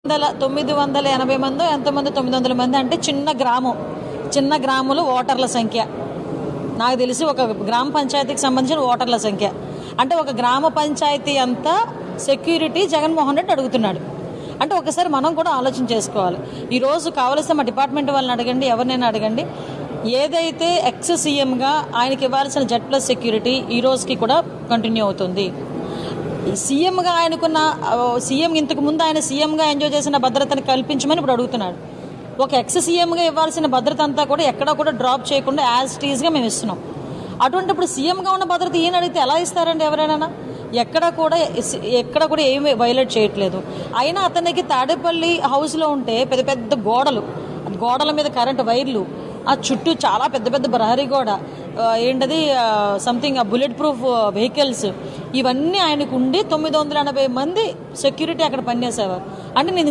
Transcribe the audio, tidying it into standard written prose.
980 మందో ఎంతమంది 900 మంది అంటే చిన్న గ్రాములు ఓటర్ల సంఖ్య. నాకు తెలిసి ఒక గ్రామ పంచాయతీకి సంబంధించిన ఓటర్ల సంఖ్య అంటే ఒక గ్రామ పంచాయతీ అంతా సెక్యూరిటీ జగన్మోహన్ రెడ్డి అడుగుతున్నాడు. అంటే ఒకసారి మనం కూడా ఆలోచన చేసుకోవాలి. ఈరోజు కావలసిన మా డిపార్ట్మెంట్ వాళ్ళని అడగండి, ఎవరినైనా అడగండి, ఏదైతే ఎక్స్ సీఎంగా ఆయనకి ఇవ్వాల్సిన జెడ్+ సెక్యూరిటీ ఈ రోజుకి కూడా కంటిన్యూ అవుతుంది. సీఎంగా ఆయనకున్న సీఎం ఇంతకు ముందు ఆయన సీఎంగా ఎంజాయ్ చేసిన భద్రతను కల్పించమని ఇప్పుడు అడుగుతున్నాడు. ఒక ఎక్స్ సీఎంగా ఇవ్వాల్సిన భద్రత అంతా కూడా ఎక్కడా కూడా డ్రాప్ చేయకుండా యాజ్ టీజ్గా మేము ఇస్తున్నాం. అటువంటి ఇప్పుడు సీఎంగా ఉన్న భద్రత ఈయన అడిగితే ఎలా ఇస్తారండి ఎవరైనా? ఎక్కడ కూడా ఏమి వైలేట్ చేయట్లేదు. అయినా అతనికి తాడేపల్లి హౌస్లో ఉంటే పెద్ద పెద్ద గోడల మీద కరెంటు వైర్లు, ఆ చుట్టూ చాలా పెద్ద పెద్ద ప్రహరీ గోడ, ఏంటది సంథింగ్ బుల్లెట్ ప్రూఫ్ వెహికల్స్, ఇవన్నీ ఆయనకు ఉండి 980 మంది సెక్యూరిటీ అక్కడ పనిచేసేవారు. అంటే నేను